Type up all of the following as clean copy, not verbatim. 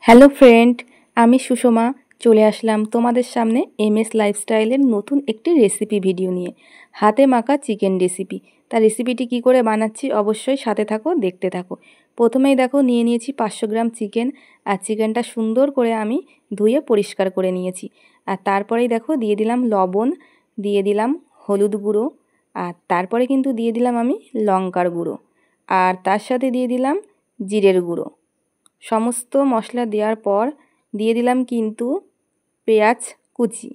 Hello friend, আমি সুষমা চলে আসলাম তোমাদের সামনে এমএস লাইফস্টাইলের নতুন একটি রেসিপি ভিডিও নিয়ে। হাতে মাখা চিকেন রেসিপি। তার রেসিপিটি কি করে বানাচ্ছি অবশ্যই সাথে থাকো, দেখতে থাকো। প্রথমেই দেখো নিয়ে নিয়েছি 500 গ্রাম চিকেন। আর চিকেনটা সুন্দর করে আমি ধুয়ে পরিষ্কার করে নিয়েছি। আর তারপরেই দেখো দিয়ে দিলাম লবণ, দিয়ে দিলাম হলুদ গুঁড়ো, আর তারপরে কিন্তু দিয়ে দিলাম আমি লঙ্কার গুঁড়ো, আর তার সাথে দিয়ে দিলাম জিরের গুঁড়ো। সমস্ত মশলা দেওয়ার পর দিয়ে দিলাম কিন্তু পেঁয়াজ কুচি।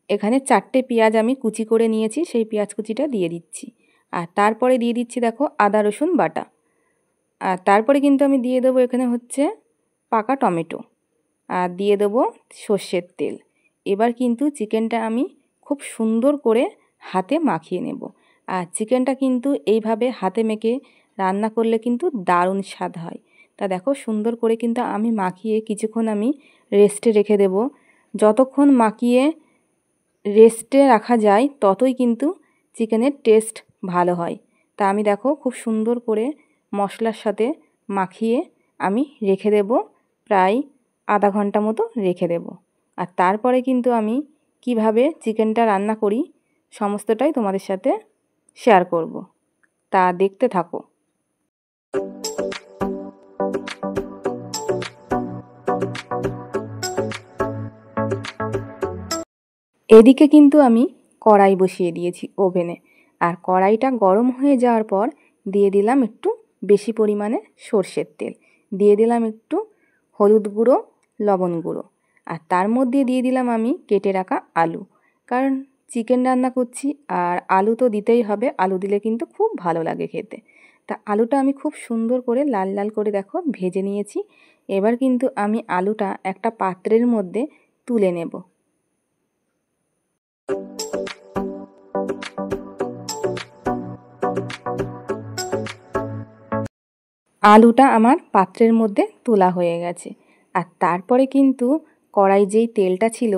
এখানে 4টে পেঁয়াজ আমি কুচি করে নিয়েছি, সেই পেঁয়াজ কুচিটা দিয়ে দিচ্ছি। আর তারপরে দিয়ে দিচ্ছি দেখো আদা রসুন বাটা। আর তারপরে কিন্তু আমি দিয়ে দেবো এখানে হচ্ছে পাকা টমেটো, আর দিয়ে দেবো সর্ষের তেল। এবার কিন্তু চিকেনটা আমি খুব সুন্দর করে হাতে মাখিয়ে নেব। আর চিকেনটা কিন্তু এইভাবে হাতে মেখে রান্না করলে কিন্তু দারুণ স্বাদ হয়। তা দেখো সুন্দর করে কিন্তু আমি মাখিয়ে কিছুক্ষণ আমি রেস্টে রেখে দেব। যতক্ষণ মাখিয়ে রেস্টে রাখা যায় ততই কিন্তু চিকেনের টেস্ট ভালো হয়। তা আমি দেখো খুব সুন্দর করে মশলার সাথে মাখিয়ে আমি রেখে দেব, প্রায় আধা ঘন্টা মতো রেখে দেব। আর তারপরে কিন্তু আমি কিভাবে চিকেনটা রান্না করি সমস্তটাই তোমাদের সাথে শেয়ার করব। তা দেখতে থাকো। এদিকে কিন্তু আমি কড়াই বসিয়ে দিয়েছি ওভেনে। আর কড়াইটা গরম হয়ে যাওয়ার পর দিয়ে দিলাম একটু বেশি পরিমাণে সর্ষের তেল, দিয়ে দিলাম একটু হলুদ গুঁড়ো, লবণ গুঁড়ো, আর তার মধ্যে দিয়ে দিলাম আমি কেটে রাখা আলু। কারণ চিকেন রান্না করছি আর আলু তো দিতেই হবে, আলু দিলে কিন্তু খুব ভালো লাগে খেতে। তা আলুটা আমি খুব সুন্দর করে লাল লাল করে দেখো ভেজে নিয়েছি। এবার কিন্তু আমি আলুটা একটা পাত্রের মধ্যে তুলে নেব। আলুটা আমার পাত্রের মধ্যে তোলা হয়ে গেছে। আর তারপরে কিন্তু কড়াই যেই তেলটা ছিল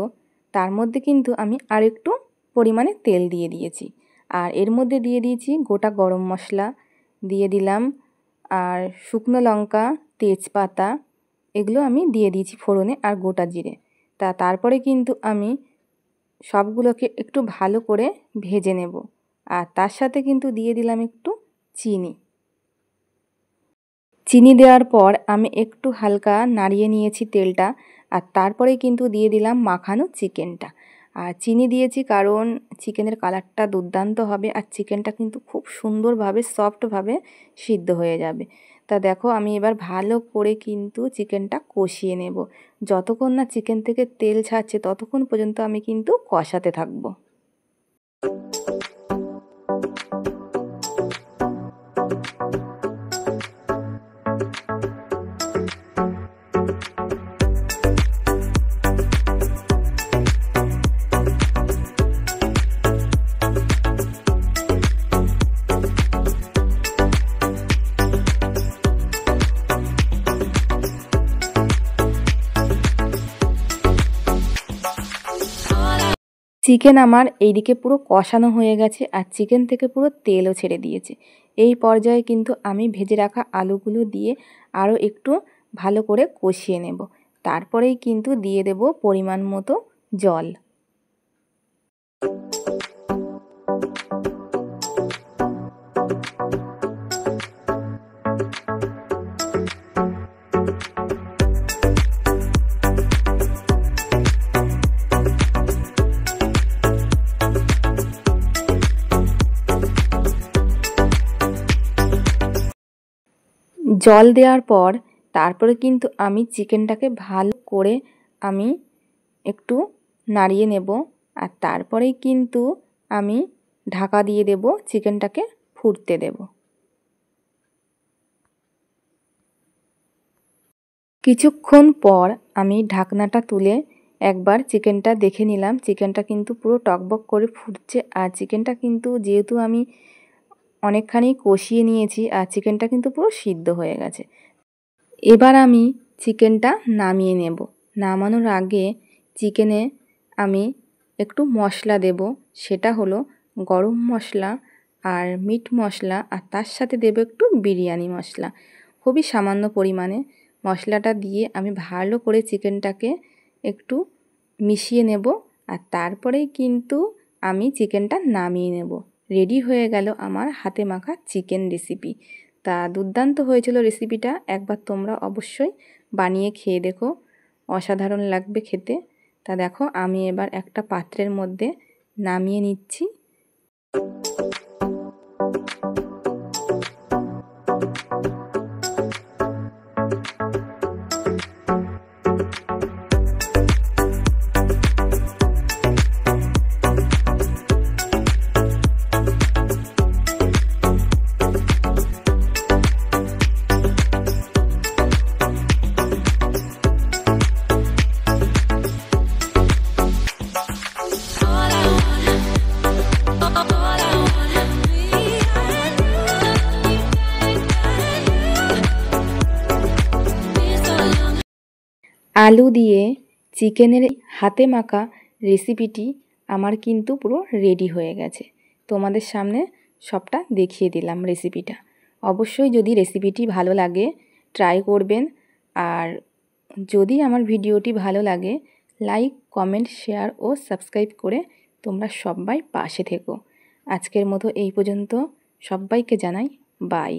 তার মধ্যে কিন্তু আমি আরেকটু পরিমাণে তেল দিয়ে দিয়েছি। আর এর মধ্যে দিয়ে দিয়েছি গোটা গরম মশলা, দিয়ে দিলাম আর শুকনো লঙ্কা, তেজপাতা, এগুলো আমি দিয়ে দিয়েছি ফোড়নে, আর গোটা জিরে। তারপরে কিন্তু আমি সবগুলোকে একটু ভালো করে ভেজে নেব। আর তার সাথে কিন্তু দিয়ে দিলাম একটু চিনি। চিনি দেওয়ার পর আমি একটু হালকা নাড়িয়ে নিয়েছি তেলটা। আর তারপরে কিন্তু দিয়ে দিলাম মাখানো চিকেনটা। আর চিনি দিয়েছি কারণ চিকেনের কালারটা দুর্দান্ত হবে, আর চিকেনটা কিন্তু খুব সুন্দরভাবে সফটভাবে সিদ্ধ হয়ে যাবে। তা দেখো আমি এবার ভালো করে কিন্তু চিকেনটা কষিয়ে নেব। যতক্ষণ না চিকেন থেকে তেল ছাড়ছে ততক্ষণ পর্যন্ত আমি কিন্তু কষাতে থাকবো। চিকেন আমার এইদিকে পুরো কষানো হয়ে গেছে, আর চিকেন থেকে পুরো তেলও ছেড়ে দিয়েছে। এই পর্যায়ে কিন্তু আমি ভেজে রাখা আলুগুলো দিয়ে আরও একটু ভালো করে কষিয়ে নেব। তারপরেই কিন্তু দিয়ে দেব পরিমাণ মতো জল। জল দেওয়ার পর তারপরে কিন্তু আমি চিকেনটাকে ভালো করে আমি একটু নাড়িয়ে নেব। আর তারপরেই কিন্তু আমি ঢাকা দিয়ে দেব, চিকেনটাকে ফুটতে দেব। কিছুক্ষণ পর আমি ঢাকনাটা তুলে একবার চিকেনটা দেখে নিলাম। চিকেনটা কিন্তু পুরো টকবক করে ফুটছে, আর চিকেনটা কিন্তু যেহেতু আমি অনেকখানি কষিয়ে নিয়েছি আর চিকেনটা কিন্তু পুরো সিদ্ধ হয়ে গেছে। এবার আমি চিকেনটা নামিয়ে নেব। নামানোর আগে চিকেনে আমি একটু মশলা দেব, সেটা হলো গরম মশলা আর মিট মশলা, আর তার সাথে দেব একটু বিরিয়ানি মশলা, খুবই সামান্য পরিমাণে। মশলাটা দিয়ে আমি ভালো করে চিকেনটাকে একটু মিশিয়ে নেব, আর তারপরেই কিন্তু আমি চিকেনটা নামিয়ে নেব। রেডি হয়ে গেল আমার হাতে মাখা চিকেন রেসিপি। তা দুর্দান্ত হয়েছিল রেসিপিটা, একবার তোমরা অবশ্যই বানিয়ে খেয়ে দেখো, অসাধারণ লাগবে খেতে। তা দেখো আমি এবার একটা পাত্রের মধ্যে নামিয়ে নিচ্ছি। আলু দিয়ে চিকেনের হাতে মাখা রেসিপিটি আমার কিন্তু পুরো রেডি হয়ে গেছে। তোমাদের সামনে সবটা দেখিয়ে দিলাম রেসিপিটা। অবশ্যই যদি রেসিপিটি ভালো লাগে ট্রাই করবেন, আর যদি আমার ভিডিওটি ভালো লাগে লাইক, কমেন্ট, শেয়ার ও সাবস্ক্রাইব করে তোমরা সবাই পাশে থেকো। আজকের মতো এই পর্যন্ত, সবাইকে জানাই বাই।